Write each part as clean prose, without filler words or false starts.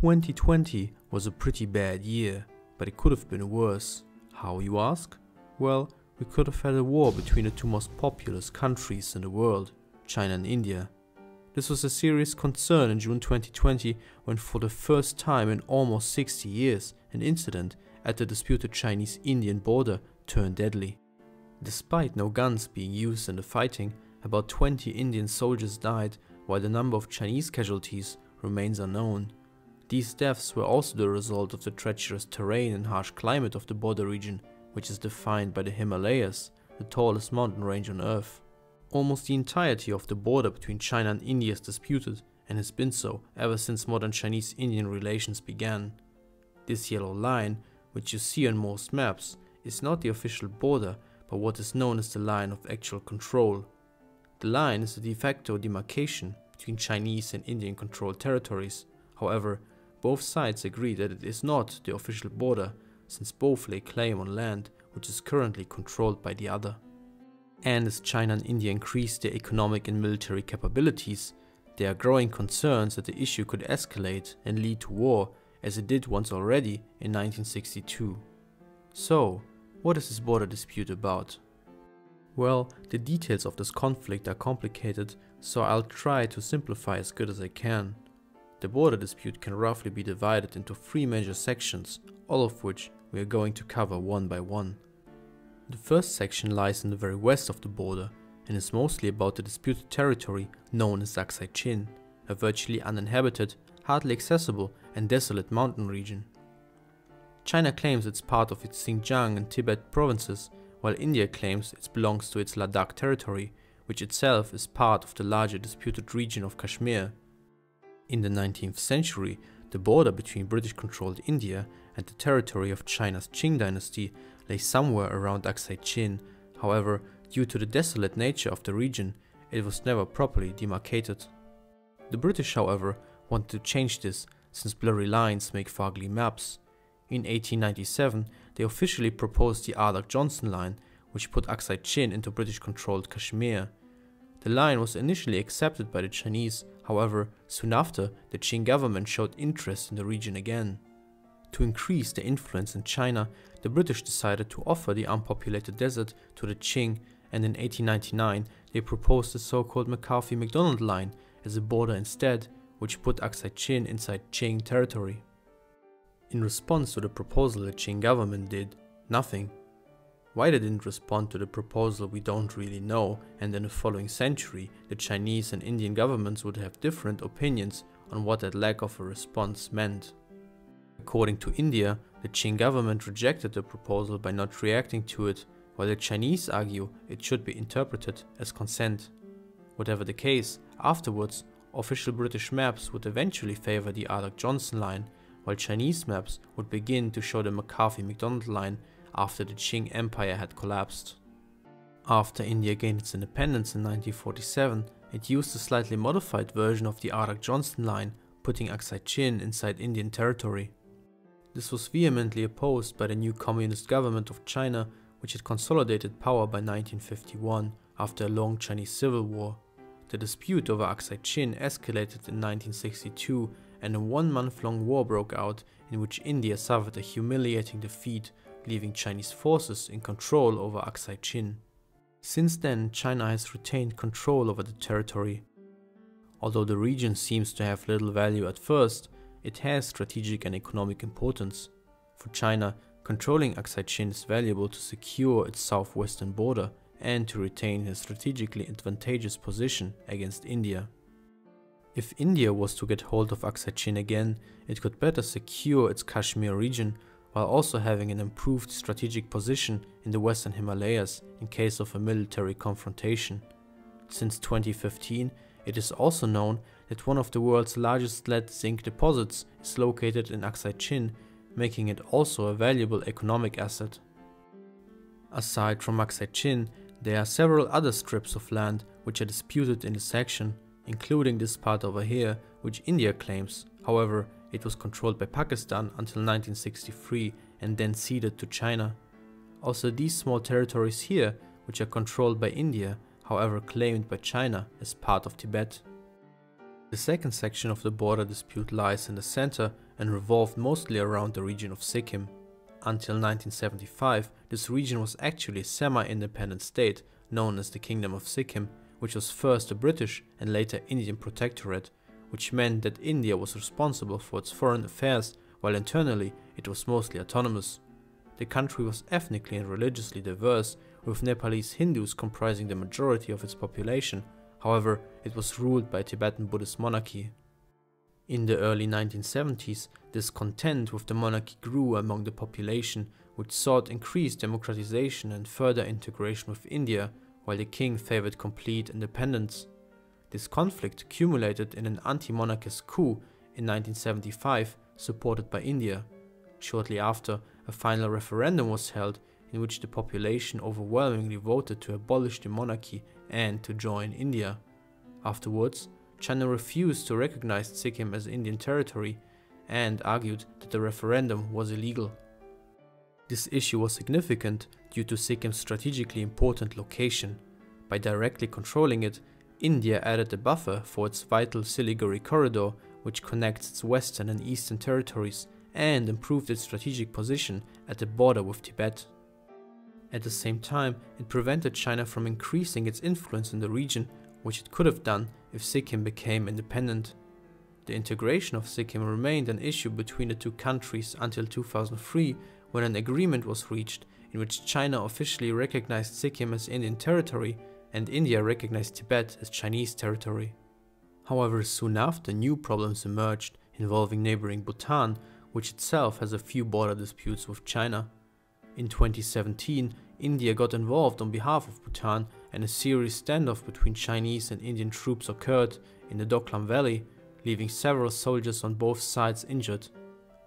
2020 was a pretty bad year, but it could have been worse. How, you ask? Well, we could have had a war between the two most populous countries in the world, China and India. This was a serious concern in June 2020 when for the first time in almost 60 years an incident at the disputed Chinese-Indian border turned deadly. Despite no guns being used in the fighting, about 20 Indian soldiers died while the number of Chinese casualties remains unknown. These deaths were also the result of the treacherous terrain and harsh climate of the border region, which is defined by the Himalayas, the tallest mountain range on Earth. Almost the entirety of the border between China and India is disputed, and has been so ever since modern Chinese-Indian relations began. This yellow line, which you see on most maps, is not the official border, but what is known as the line of actual control. The line is a de facto demarcation between Chinese and Indian controlled territories. However, both sides agree that it is not the official border, since both lay claim on land which is currently controlled by the other. And as China and India increase their economic and military capabilities, there are growing concerns that the issue could escalate and lead to war, as it did once already in 1962. So, what is this border dispute about? Well, the details of this conflict are complicated, so I'll try to simplify as good as I can. The border dispute can roughly be divided into three major sections, all of which we are going to cover one by one. The first section lies in the very west of the border and is mostly about the disputed territory known as Aksai Chin, a virtually uninhabited, hardly accessible and desolate mountain region. China claims it's part of its Xinjiang and Tibet provinces, while India claims it belongs to its Ladakh territory, which itself is part of the larger disputed region of Kashmir. In the 19th century, the border between British-controlled India and the territory of China's Qing dynasty lay somewhere around Aksai Chin. However, due to the desolate nature of the region, it was never properly demarcated. The British, however, wanted to change this, since blurry lines make for ugly maps. In 1897, they officially proposed the Ardoch-Johnson line, which put Aksai Chin into British-controlled Kashmir. The line was initially accepted by the Chinese, however, soon after, the Qing government showed interest in the region again. To increase their influence in China, the British decided to offer the unpopulated desert to the Qing, and in 1899 they proposed the so-called McCarthy-MacDonald line as a border instead, which put Aksai Chin inside Qing territory. In response to the proposal, the Qing government did nothing. Why they didn't respond to the proposal we don't really know, and in the following century the Chinese and Indian governments would have different opinions on what that lack of a response meant. According to India, the Qing government rejected the proposal by not reacting to it, while the Chinese argue it should be interpreted as consent. Whatever the case, afterwards, official British maps would eventually favor the Ardoch-Johnson line, while Chinese maps would begin to show the McCarthy-MacDonald line after the Qing Empire had collapsed. After India gained its independence in 1947, it used a slightly modified version of the Ardoch-Johnson line, putting Aksai Chin inside Indian territory. This was vehemently opposed by the new Communist government of China, which had consolidated power by 1951 after a long Chinese civil war. The dispute over Aksai Chin escalated in 1962, and a one-month-long war broke out in which India suffered a humiliating defeat, leaving Chinese forces in control over Aksai Chin. Since then, China has retained control over the territory. Although the region seems to have little value at first, it has strategic and economic importance. For China, controlling Aksai Chin is valuable to secure its southwestern border and to retain a strategically advantageous position against India. If India was to get hold of Aksai Chin again, it could better secure its Kashmir region, while also having an improved strategic position in the western Himalayas in case of a military confrontation. Since 2015, it is also known that one of the world's largest lead zinc deposits is located in Aksai Chin, making it also a valuable economic asset. Aside from Aksai Chin, there are several other strips of land which are disputed in the section, including this part over here, which India claims. However, it was controlled by Pakistan until 1963 and then ceded to China. Also, these small territories here, which are controlled by India, however claimed by China as part of Tibet. The second section of the border dispute lies in the center and revolved mostly around the region of Sikkim. Until 1975, this region was actually a semi-independent state known as the Kingdom of Sikkim, which was first a British and later Indian protectorate, which meant that India was responsible for its foreign affairs while internally it was mostly autonomous. The country was ethnically and religiously diverse, with Nepalese Hindus comprising the majority of its population. However, it was ruled by a Tibetan Buddhist monarchy. In the early 1970s, discontent with the monarchy grew among the population, which sought increased democratization and further integration with India, while the king favored complete independence. This conflict accumulated in an anti-monarchist coup in 1975, supported by India. Shortly after, a final referendum was held in which the population overwhelmingly voted to abolish the monarchy and to join India. Afterwards, China refused to recognize Sikkim as Indian territory and argued that the referendum was illegal. This issue was significant due to Sikkim's strategically important location. By directly controlling it, India added a buffer for its vital Siliguri corridor, which connects its western and eastern territories, and improved its strategic position at the border with Tibet. At the same time, it prevented China from increasing its influence in the region, which it could have done if Sikkim became independent. The integration of Sikkim remained an issue between the two countries until 2003, when an agreement was reached in which China officially recognized Sikkim as Indian territory and India recognized Tibet as Chinese territory. However, soon after, new problems emerged involving neighboring Bhutan, which itself has a few border disputes with China. In 2017, India got involved on behalf of Bhutan, and a serious standoff between Chinese and Indian troops occurred in the Doklam Valley, leaving several soldiers on both sides injured.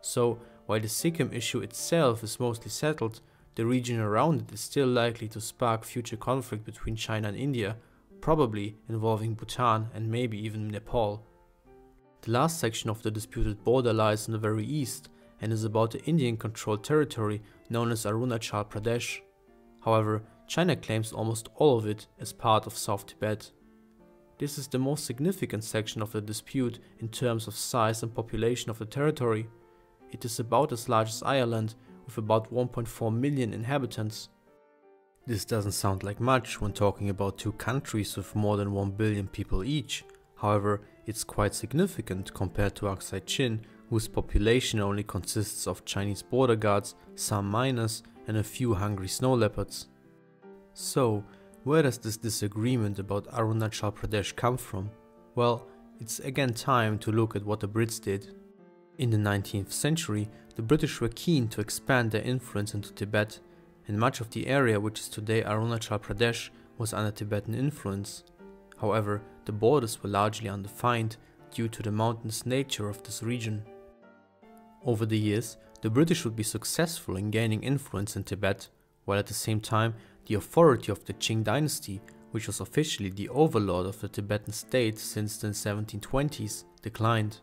So, while the Sikkim issue itself is mostly settled, the region around it is still likely to spark future conflict between China and India, probably involving Bhutan and maybe even Nepal. The last section of the disputed border lies in the very east and is about the Indian-controlled territory known as Arunachal Pradesh. However, China claims almost all of it as part of South Tibet. This is the most significant section of the dispute in terms of size and population of the territory. It is about as large as Ireland, with about 1.4 million inhabitants. This doesn't sound like much when talking about two countries with more than 1 billion people each. However, it's quite significant compared to Aksai Chin, whose population only consists of Chinese border guards, some miners, and a few hungry snow leopards. So, where does this disagreement about Arunachal Pradesh come from? Well, it's again time to look at what the Brits did. In the 19th century, the British were keen to expand their influence into Tibet, and much of the area which is today Arunachal Pradesh was under Tibetan influence. However, the borders were largely undefined due to the mountainous nature of this region. Over the years, the British would be successful in gaining influence in Tibet, while at the same time the authority of the Qing dynasty, which was officially the overlord of the Tibetan state since the 1720s, declined.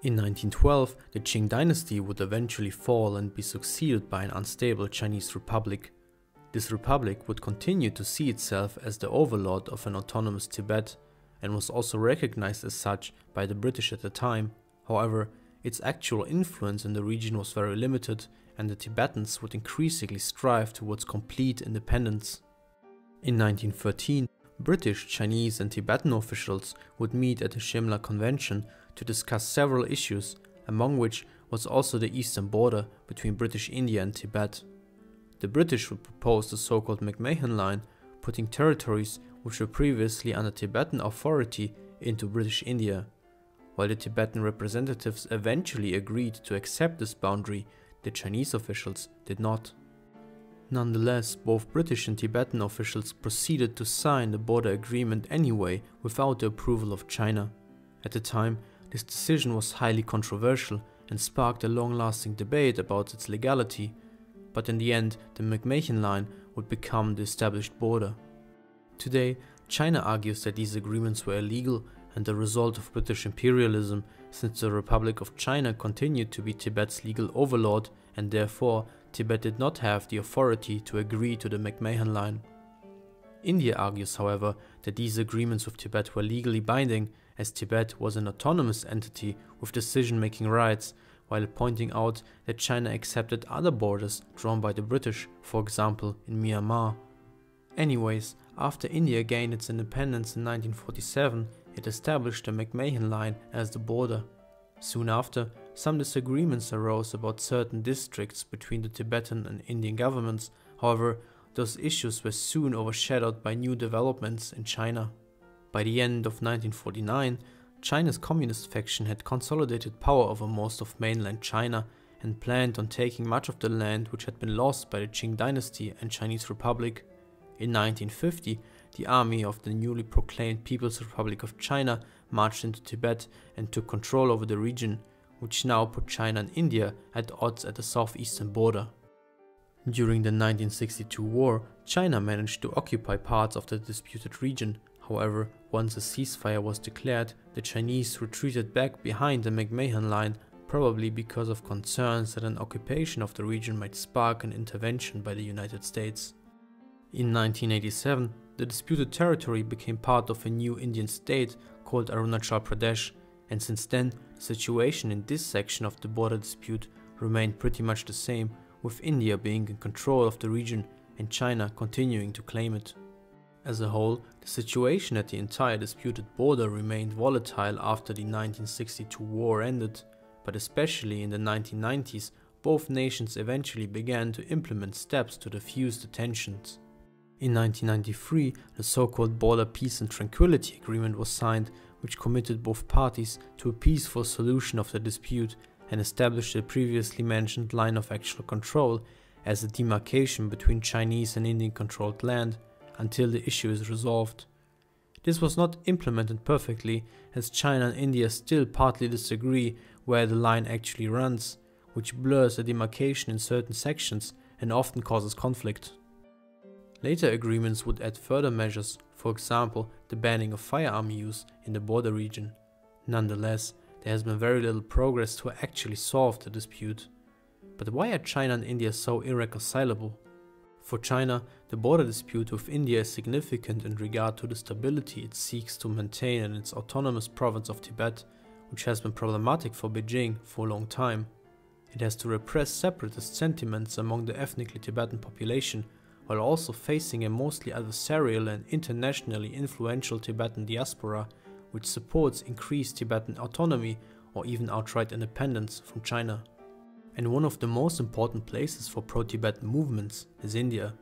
In 1912, the Qing dynasty would eventually fall and be succeeded by an unstable Chinese republic. This republic would continue to see itself as the overlord of an autonomous Tibet, and was also recognized as such by the British at the time. However, its actual influence in the region was very limited, and the Tibetans would increasingly strive towards complete independence. In 1913, British, Chinese and Tibetan officials would meet at the Shimla Convention to discuss several issues, among which was also the eastern border between British India and Tibet. The British would propose the so-called McMahon Line, putting territories which were previously under Tibetan authority into British India. While the Tibetan representatives eventually agreed to accept this boundary, the Chinese officials did not. Nonetheless, both British and Tibetan officials proceeded to sign the border agreement anyway without the approval of China. At the time, this decision was highly controversial and sparked a long-lasting debate about its legality, but in the end, the McMahon Line would become the established border. Today, China argues that these agreements were illegal and the result of British imperialism, since the Republic of China continued to be Tibet's legal overlord, and therefore Tibet did not have the authority to agree to the McMahon Line. India argues, however, that these agreements with Tibet were legally binding as Tibet was an autonomous entity with decision-making rights, while pointing out that China accepted other borders drawn by the British, for example in Myanmar. Anyways, after India gained its independence in 1947, it established the McMahon Line as the border. Soon after, some disagreements arose about certain districts between the Tibetan and Indian governments. However, those issues were soon overshadowed by new developments in China. By the end of 1949, China's communist faction had consolidated power over most of mainland China and planned on taking much of the land which had been lost by the Qing dynasty and Chinese Republic. In 1950, the army of the newly proclaimed People's Republic of China marched into Tibet and took control over the region, which now put China and India at odds at the southeastern border. During the 1962 war, China managed to occupy parts of the disputed region. However, once a ceasefire was declared, the Chinese retreated back behind the McMahon Line, probably because of concerns that an occupation of the region might spark an intervention by the United States. In 1987, the disputed territory became part of a new Indian state called Arunachal Pradesh, and since then, the situation in this section of the border dispute remained pretty much the same, with India being in control of the region and China continuing to claim it. As a whole, the situation at the entire disputed border remained volatile after the 1962 war ended, but especially in the 1990s, both nations eventually began to implement steps to defuse the tensions. In 1993, the so-called Border Peace and Tranquility Agreement was signed, which committed both parties to a peaceful solution of the dispute and established the previously mentioned line of actual control as a demarcation between Chinese and Indian-controlled land until the issue is resolved. This was not implemented perfectly, as China and India still partly disagree where the line actually runs, which blurs the demarcation in certain sections and often causes conflict. Later agreements would add further measures, for example the banning of firearm use in the border region. Nonetheless, there has been very little progress to actually solve the dispute. But why are China and India so irreconcilable? For China, the border dispute with India is significant in regard to the stability it seeks to maintain in its autonomous province of Tibet, which has been problematic for Beijing for a long time. It has to repress separatist sentiments among the ethnically Tibetan population, while also facing a mostly adversarial and internationally influential Tibetan diaspora, which supports increased Tibetan autonomy or even outright independence from China. And one of the most important places for pro-Tibetan movements is India.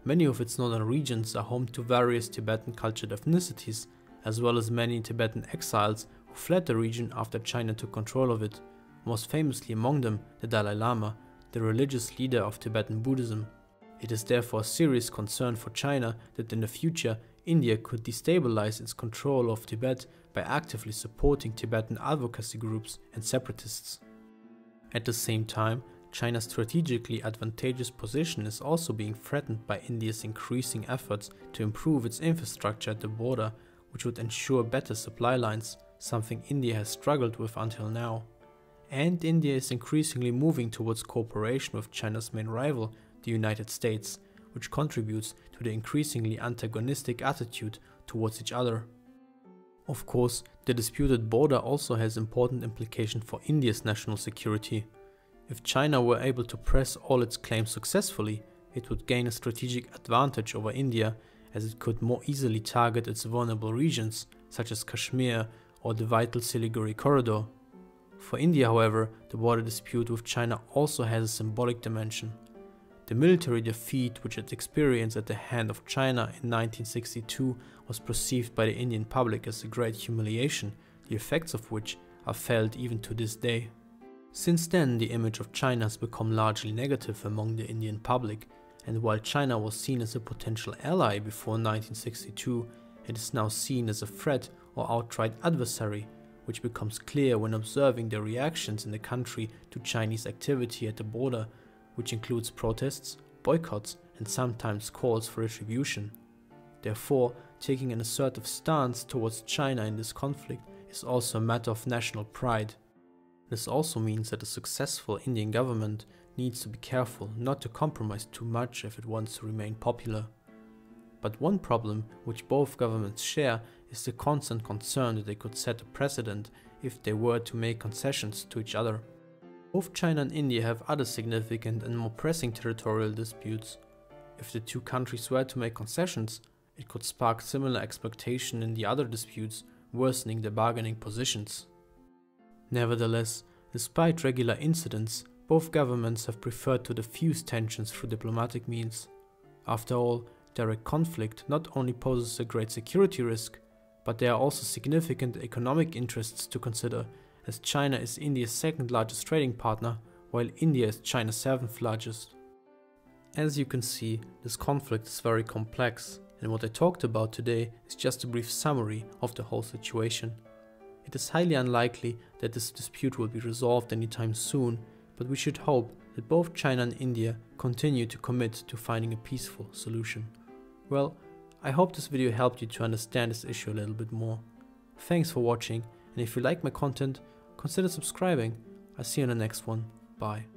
Many of its northern regions are home to various Tibetan cultured ethnicities, as well as many Tibetan exiles who fled the region after China took control of it, most famously among them the Dalai Lama, the religious leader of Tibetan Buddhism. It is therefore a serious concern for China that in the future India could destabilize its control of Tibet by actively supporting Tibetan advocacy groups and separatists. At the same time, China's strategically advantageous position is also being threatened by India's increasing efforts to improve its infrastructure at the border, which would ensure better supply lines, something India has struggled with until now. And India is increasingly moving towards cooperation with China's main rival, the United States, which contributes to the increasingly antagonistic attitude towards each other. Of course, the disputed border also has important implications for India's national security. If China were able to press all its claims successfully, it would gain a strategic advantage over India, as it could more easily target its vulnerable regions, such as Kashmir or the vital Siliguri corridor. For India, however, the border dispute with China also has a symbolic dimension. The military defeat which it experienced at the hand of China in 1962 was perceived by the Indian public as a great humiliation, the effects of which are felt even to this day. Since then, the image of China has become largely negative among the Indian public, and while China was seen as a potential ally before 1962, it is now seen as a threat or outright adversary, which becomes clear when observing the reactions in the country to Chinese activity at the border, which includes protests, boycotts, and sometimes calls for retribution. Therefore, taking an assertive stance towards China in this conflict is also a matter of national pride. This also means that a successful Indian government needs to be careful not to compromise too much if it wants to remain popular. But one problem which both governments share is the constant concern that they could set a precedent if they were to make concessions to each other. Both China and India have other significant and more pressing territorial disputes. If the two countries were to make concessions, it could spark similar expectation in the other disputes, worsening their bargaining positions. Nevertheless, despite regular incidents, both governments have preferred to diffuse tensions through diplomatic means. After all, direct conflict not only poses a great security risk, but there are also significant economic interests to consider, as China is India's second largest trading partner, while India is China's seventh largest. As you can see, this conflict is very complex, and what I talked about today is just a brief summary of the whole situation. It is highly unlikely that this dispute will be resolved anytime soon, but we should hope that both China and India continue to commit to finding a peaceful solution. Well, I hope this video helped you to understand this issue a little bit more. Thanks for watching, and if you like my content, consider subscribing. I'll see you in the next one. Bye.